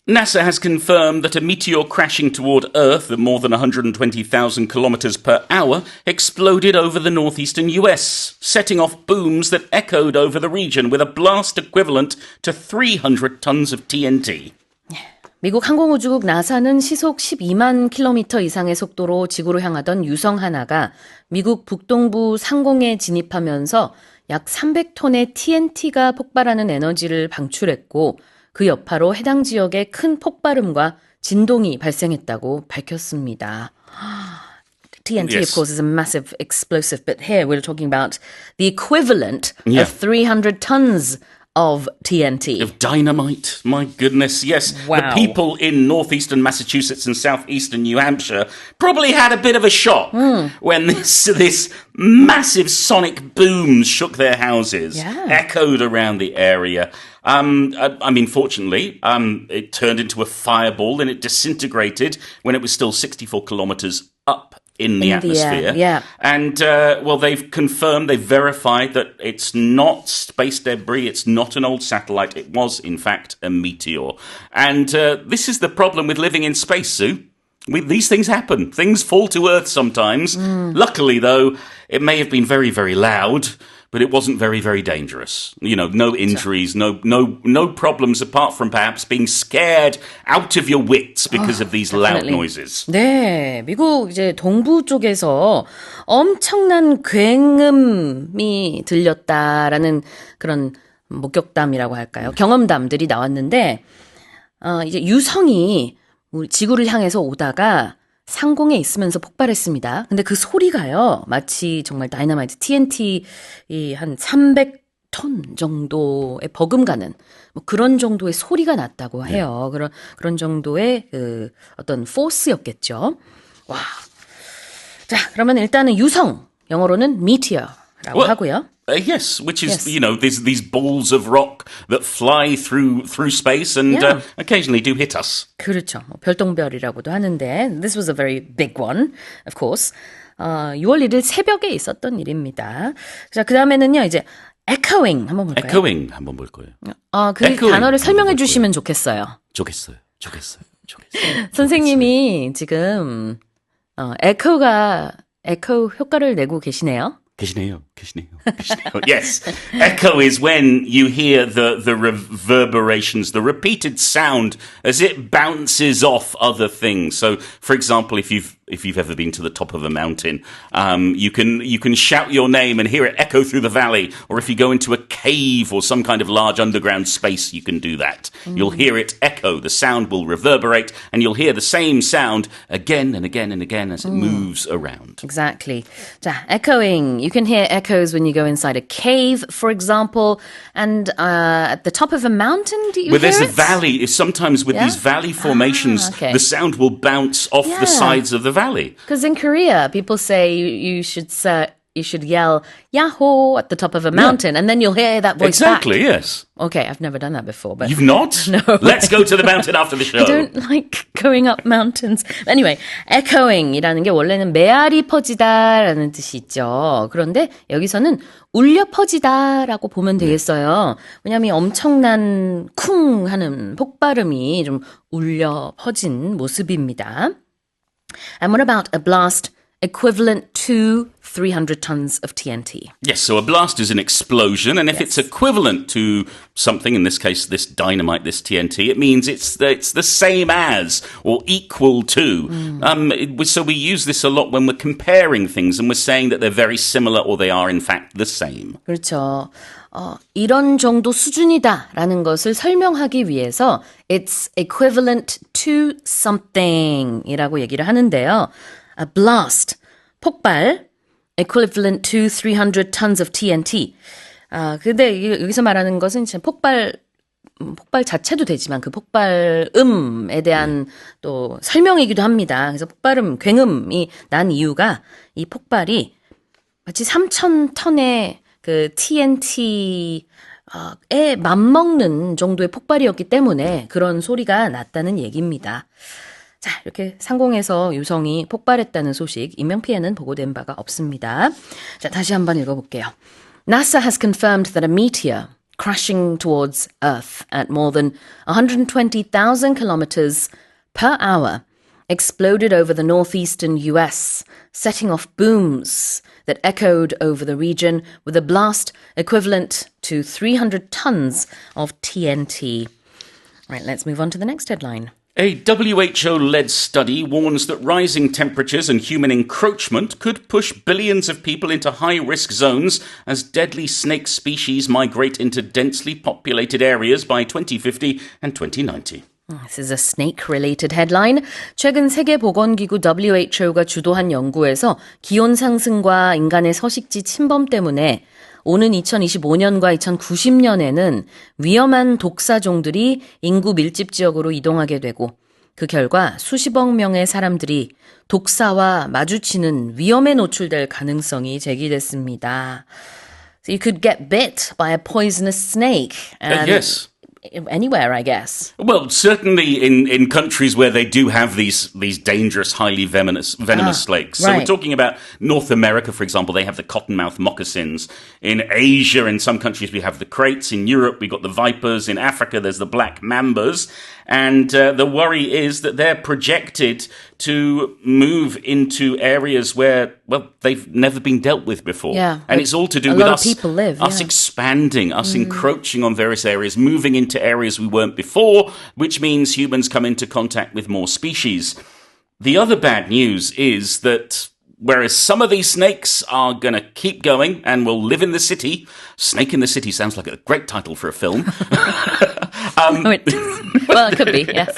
NASA has confirmed that a meteor crashing toward Earth at more than 120,000 kilometers per hour exploded over the northeastern US, setting off booms that echoed over the region with a blast equivalent to 300 tons of TNT. 미국 항공우주국 나사는 시속 12만 킬로미터 이상의 속도로 지구로 향하던 유성 하나가 미국 북동부 상공에 진입하면서 약 300톤의 TNT가 폭발하는 에너지를 방출했고 그 여파로 해당 지역에 큰 폭발음과 진동이 발생했다고 밝혔습니다. TNT, Yes. of course, is a massive explosive, but here we're talking about the equivalent Yeah. of 300 tons of TNT. Of dynamite, my goodness, yes. Wow. The people in northeastern Massachusetts and southeastern New Hampshire probably had a bit of a shock when this massive sonic boom shook their houses, echoed around the area. I mean, fortunately, it turned into a fireball and it disintegrated when it was still 64 kilometers up in the atmosphere. Yeah. And, they've confirmed, they've verified that it's not space debris, it's not an old satellite, it was, in fact, a meteor. And this is the problem with living in space, Sue. These things happen. Things fall to Earth sometimes. Luckily, though, it may have been very, very loud, but it wasn't very, very dangerous. You know, no injuries, no problems apart from perhaps being scared out of your wits because of these loud noises. 네, 미국 이제 동부 쪽에서 엄청난 굉음이 들렸다라는 그런 목격담이라고 할까요? 경험담들이 나왔는데, 이제 유성이 우리 지구를 향해서 오다가 상공에 있으면서 폭발했습니다. 근데 그 소리가요, 마치 정말 다이너마이트 TNT 한 300톤 정도의 버금가는 뭐 그런 정도의 소리가 났다고 해요. 그런 정도의 그 어떤 포스였겠죠. 와. 자, 그러면 일단은 유성, 영어로는 meteor라고 하고요. Yes, which is, you know, these balls of rock that fly through space and occasionally do hit us. 그렇죠. 별똥별이라고도 하는데 this was a very big one, of course. 6월 1일 새벽에 있었던 일입니다. 자, 그다음에는요. 이제 echoing 한번 볼까요? Echoing 한번 볼 거예요. 그 echoing 단어를 설명해 주시면 좋겠어요. 좋겠어요. 선생님이 지금 echo 효과를 내고 계시네요. 계시네요. Yes. Echo is when you hear the reverberations, the repeated sound as it bounces off other things. So, for example, if you've ever been to the top of a mountain, you can shout your name and hear it echo through the valley. Or if you go into a cave or some kind of large underground space, you can do that. You'll hear it echo. The sound will reverberate, and you'll hear the same sound again and again and again as it moves around. Exactly. 자, echoing. You can hear echoes when you go inside a cave, for example, and at the top of a mountain, do you hear there's it? a valley. Sometimes with these valley formations, okay. the sound will bounce off the sides of the valley. Because in Korea, people say you should yell "Yahoo!" at the top of a mountain, and then you'll hear that voice Exactly, back. yes. Okay, I've never done that before, but You've not? No. Let's go to the mountain after the show. I don't like going up mountains. Anyway, echoing이라는 게 원래는 메아리 퍼지다라는 뜻이 있죠. 그런데 여기서는 울려 퍼지다라고 보면 되겠어요. 왜냐하면 엄청난 쿵 하는 폭발음이 좀 울려 퍼진 모습입니다. And what about a blast equivalent to 300 tons of TNT? Yes, so a blast is an explosion, and if it's equivalent to something, in this case, this dynamite, this TNT, it means it's the same as or equal to. So we use this a lot when we're comparing things, and we're saying that they're very similar or they are, in fact, the same. 그렇죠. 이런 정도 수준이다라는 것을 설명하기 위해서 it's equivalent to something이라고 얘기를 하는데요. A blast, 폭발, equivalent to 300 tons of TNT. 근데 여기서 말하는 것은 폭발 자체도 되지만 그 폭발음에 대한 또 설명이기도 합니다. 그래서 폭발음, 굉음이 난 이유가 이 폭발이 마치 3,000톤의 그 TNT에 맞먹는 정도의 폭발이었기 때문에 그런 소리가 났다는 얘기입니다. 자, 이렇게 상공에서 유성이 폭발했다는 소식, 인명피해는 보고된 바가 없습니다. 자, 다시 한번 읽어볼게요. NASA has confirmed that a meteor crashing towards Earth at more than 120,000 kilometers per hour, exploded over the northeastern US, setting off booms that echoed over the region with a blast equivalent to 300 tons of TNT. Right, let's move on to the next headline. A WHO-led study warns that rising temperatures and human encroachment could push billions of people into high-risk zones as deadly snake species migrate into densely populated areas by 2050 and 2090. This is a snake-related headline. 최근 세계보건기구 WHO가 주도한 연구에서 기온 상승과 인간의 서식지 침범 때문에 오는 2025년과 2090년에는 위험한 독사종들이 인구 밀집 지역으로 이동하게 되고 그 결과 수십억 명의 사람들이 독사와 마주치는 위험에 노출될 가능성이 제기됐습니다. So you could get bit by a poisonous snake. Yes. Anywhere, I guess. Well, certainly in countries where they do have these dangerous, highly venomous snakes. So right. we're talking about North America, for example, they have the cottonmouth moccasins. In Asia, in some countries, we have the kraits. In Europe, we've got the vipers. In Africa, there's the black mambas. And the worry is that they're projected to move into areas where, well, they've never been dealt with before. Yeah, and it's all to do a with lot us, of people live, us yeah. expanding, us encroaching on various areas, moving into areas we weren't before, which means humans come into contact with more species. The other bad news is that whereas some of these snakes are going to keep going and will live in the city, Snake in the City sounds like a great title for a film. Well, it could be, yes.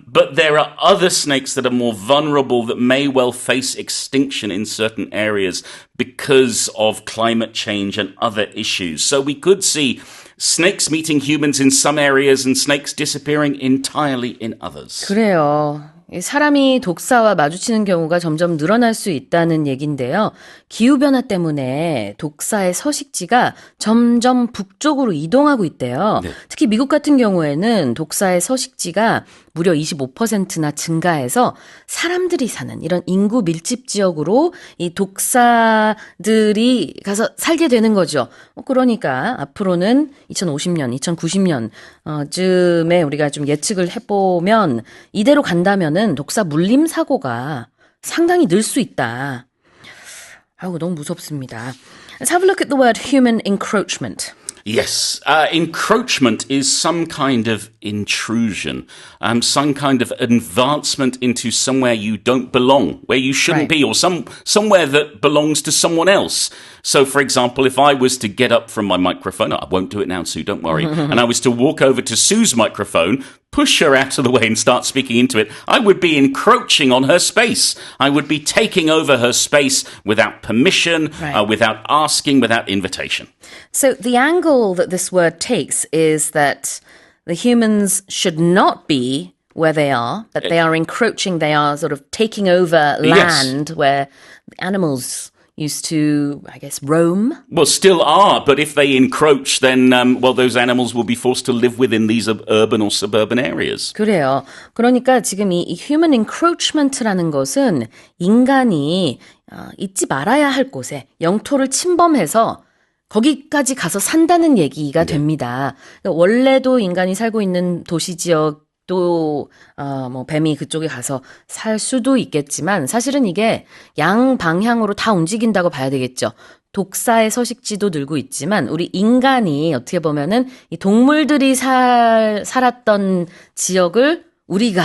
But there are other snakes that are more vulnerable that may well face extinction in certain areas because of climate change and other issues. So we could see snakes meeting humans in some areas and snakes disappearing entirely in others. 그래요. 사람이 독사와 마주치는 경우가 점점 늘어날 수 있다는 얘기인데요. 기후변화 때문에 독사의 서식지가 점점 북쪽으로 이동하고 있대요. 네. 특히 미국 같은 경우에는 독사의 서식지가 무려 25%나 증가해서 사람들이 사는 이런 인구 밀집 지역으로 이 독사들이 가서 살게 되는 거죠. 그러니까 앞으로는 2050년, 2090년 쯤에 우리가 좀 예측을 해보면 이대로 간다면은 독사 물림 사고가 상당히 늘 수 있다. 아우 너무 무섭습니다. Let's have a look at the word human encroachment. Yes, encroachment is some kind of intrusion, some kind of advancement into somewhere you don't belong, where you shouldn't Right. be, or somewhere that belongs to someone else. So, for example, if I was to get up from my microphone, I won't do it now, Sue, don't worry, and I was to walk over to Sue's microphone, push her out of the way and start speaking into it, I would be encroaching on her space. I would be taking over her space without permission, Right. without asking, without invitation. So the angle that this word takes is that the humans should not be where they are, that they are encroaching, they are sort of taking over Yes. land where the animals used to, I guess, roam. Well, still are, but if they encroach, then, well, those animals will be forced to live within these urban or suburban areas. 그래요. 그러니까 지금 이 human encroachment라는 것은 인간이 잊지 말아야 할 곳에 영토를 침범해서 거기까지 가서 산다는 얘기가 됩니다. 그러니까 원래도 인간이 살고 있는 도시 지역도 뭐 뱀이 그쪽에 가서 살 수도 있겠지만 사실은 이게 양방향으로 다 움직인다고 봐야 되겠죠. 독사의 서식지도 늘고 있지만 우리 인간이 어떻게 보면은 이 동물들이 살았던 지역을 우리가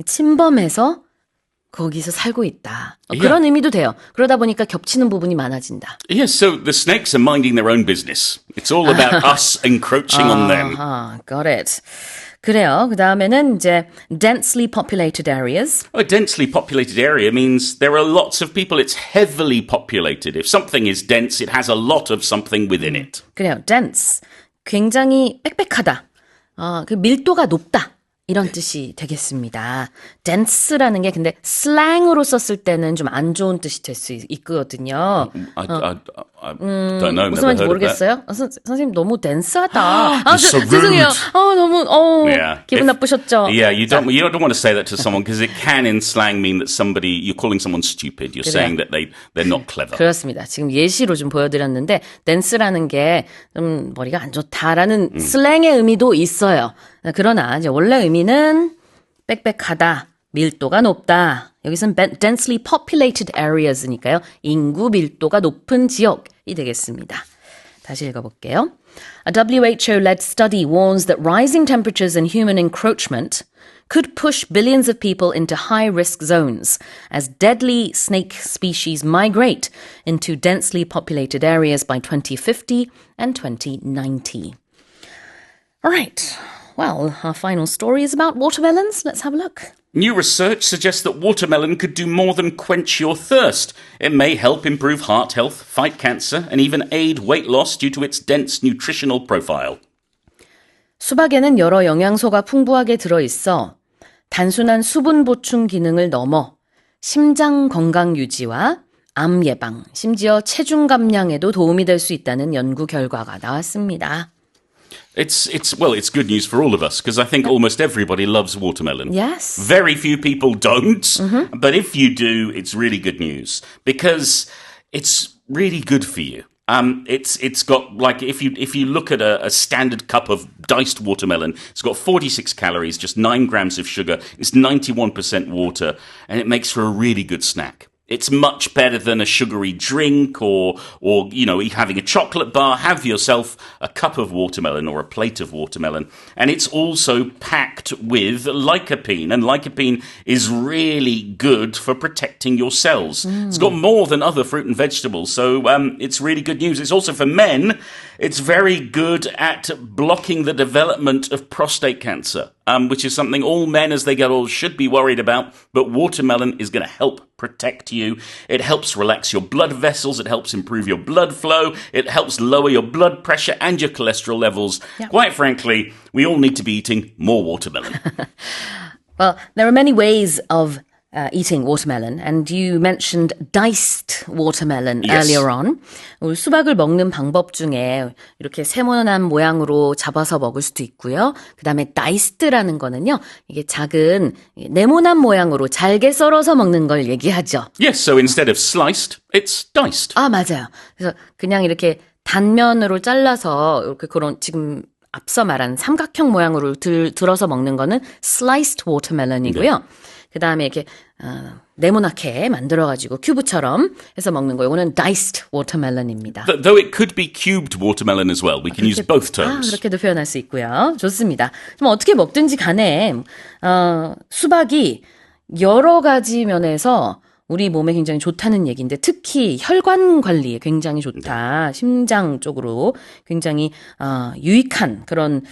침범해서 거기서 살고 있다. 그런 의미도 돼요. 그러다 보니까 겹치는 부분이 많아진다. Yes, so the snakes are minding their own business. It's all about us encroaching on them. Got it. 그래요. 그 다음에는 이제 densely populated areas. A densely populated area means there are lots of people. It's heavily populated. If something is dense, it has a lot of something within it. 그래요. dense. 굉장히 빽빽하다. 그 밀도가 높다. 이런 뜻이 되겠습니다. dense라는 게 근데 슬랭으로 썼을 때는 좀 안 좋은 뜻이 될 수 있거든요. I don't know. 무슨 Never 말인지 heard of that. 모르겠어요. 선생님 너무 dense하다. You're so rude. 죄송해요. 너무 Yeah. 기분 If- 나쁘셨죠? Yeah, you don't want to say that to someone because it can in slang mean that you're calling someone stupid. You're saying that they're not clever. 그렇습니다. 지금 예시로 좀 보여드렸는데 dense라는 게 좀 머리가 안 좋다라는 슬랭의 의미도 있어요. 그러나 이제 원래 의미는 빽빽하다, 밀도가 높다. 여기서는 densely populated areas니까요. 인구 밀도가 높은 지역이 되겠습니다. 다시 읽어볼게요. A WHO-led study warns that rising temperatures and human encroachment could push billions of people into high-risk zones as deadly snake species migrate into densely populated areas by 2050 and 2090. All right. Well, our final story is about watermelons. Let's have a look. New research suggests that watermelon could do more than quench your thirst. It may help improve heart health, fight cancer, and even aid weight loss due to its dense nutritional profile. 수박에는 여러 영양소가 풍부하게 들어있어 단순한 수분 보충 기능을 넘어 심장 건강 유지와 암 예방, 심지어 체중 감량에도 도움이 될 수 있다는 연구 결과가 나왔습니다. It's good news for all of us because I think almost everybody loves watermelon. Yes. Very few people don't, but if you do, it's really good news because it's really good for you. It's got like if you look at a standard cup of diced watermelon, it's got 46 calories, just 9 grams of sugar. It's 91% water, and it makes for a really good snack. It's much better than a sugary drink or having a chocolate bar. Have yourself a cup of watermelon or a plate of watermelon. And it's also packed with lycopene. And lycopene is really good for protecting your cells. It's got more than other fruit and vegetables. So it's really good news. It's also for men. It's very good at blocking the development of prostate cancer, which is something all men as they get old should be worried about. But watermelon is going to help protect you. It helps relax your blood vessels. It helps improve your blood flow. It helps lower your blood pressure and your cholesterol levels. Yeah. Quite frankly, we all need to be eating more watermelon. Well, there are many ways of eating watermelon, and you mentioned diced watermelon Yes. earlier on. 수박을 먹는 방법 중에 이렇게 세모난 모양으로 잡아서 먹을 수도 있고요. 그 다음에 diced라는 거는요, 이게 작은 네모난 모양으로 잘게 썰어서 먹는 걸 얘기하죠. Yes, so instead of sliced, it's diced. 아, 맞아요. 그래서 그냥 이렇게 단면으로 잘라서 이렇게 그런 지금 앞서 말한 삼각형 모양으로 들어서 먹는 거는 sliced watermelon이고요. 그 다음에 이렇게 네모나게 만들어가지고 큐브처럼 해서 먹는 거. 이거는 diced watermelon입니다. Though it could be cubed watermelon as well. We can use both terms. 그렇게도 표현할 수 있고요. 좋습니다. 좀 어떻게 먹든지 간에 수박이 여러 가지 면에서 우리 몸에 굉장히 좋다는 얘기인데 특히 혈관 관리에 굉장히 좋다. 심장 쪽으로 굉장히 유익한 그런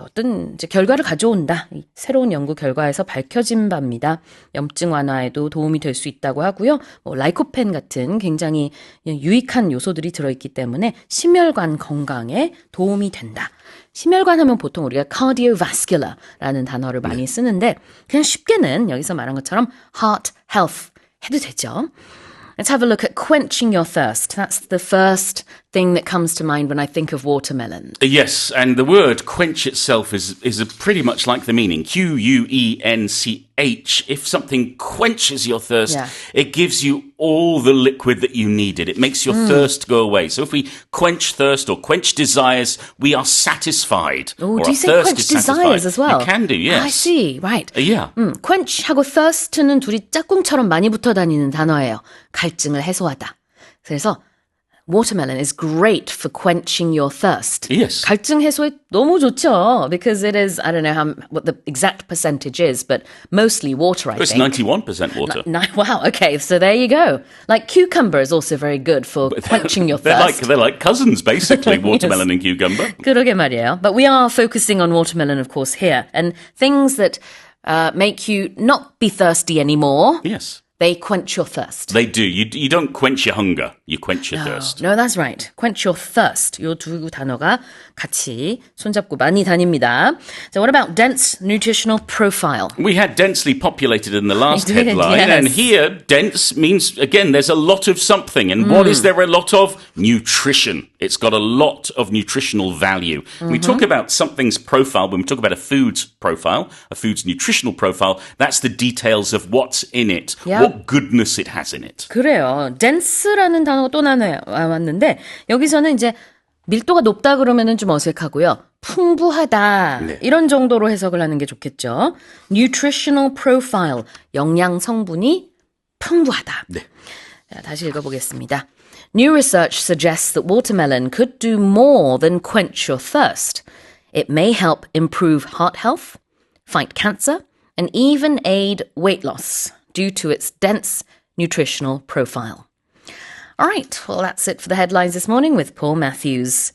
어떤 이제 결과를 가져온다. 새로운 연구 결과에서 밝혀진 바입니다. 염증 완화에도 도움이 될 수 있다고 하고요. 라이코펜 같은 굉장히 유익한 요소들이 들어있기 때문에 심혈관 건강에 도움이 된다. 심혈관 하면 보통 우리가 cardiovascular라는 단어를 많이 쓰는데 그냥 쉽게는 여기서 말한 것처럼 heart health 해도 되죠. Let's have a look at quenching your thirst. That's the first thing that comes to mind when I think of watermelon. Yes, and the word quench itself is pretty much like the meaning. Quench. If something quenches your thirst, Yeah. it gives you all the liquid that you needed. It makes your thirst go away. So if we quench thirst or quench desires, we are satisfied. Oh, or do our you say thirst quench is satisfied. desires as well? You can do, yes. I see, right. Yeah. quench하고 thirst는 둘이 짝꿍처럼 많이 붙어 다니는 단어예요. 갈증을 해소하다. 그래서 watermelon is great for quenching your thirst. Yes. 갈증 해소에 너무 좋죠. Because it is, I don't know what the exact percentage is, but mostly water, I It's think. 91% water. Wow, okay, so there you go. Like cucumber is also very good for quenching your thirst. They're like cousins, basically, watermelon and cucumber. 그러게 말이에요. But we are focusing on watermelon, of course, here. And things that make you not be thirsty anymore, Yes. they quench your thirst. They do. You don't quench your hunger. You quench your thirst. No, that's right. Quench your thirst. 요 두 단어가 같이 손잡고 많이 다닙니다. So what about dense nutritional profile? We had densely populated in the last We did, headline, yes. and here dense means, again, there's a lot of something. And what is there a lot of? Nutrition. It's got a lot of nutritional value. We talk about something's profile, when we talk about a food's profile, a food's nutritional profile, that's the details of what's in it, Yep. what goodness it has in it. 그래요. dense라는 단어가 또 나왔는데 여기서는 이제 밀도가 높다 그러면은 좀 어색하고요. 풍부하다. 네. 이런 정도로 해석을 하는 게 좋겠죠. nutritional profile. 영양 성분이 풍부하다. 네. 자, 다시 읽어보겠습니다. New research suggests that watermelon could do more than quench your thirst. It may help improve heart health, fight cancer, and even aid weight loss due to its dense nutritional profile. All right, well, that's it for the headlines this morning with Paul Matthews.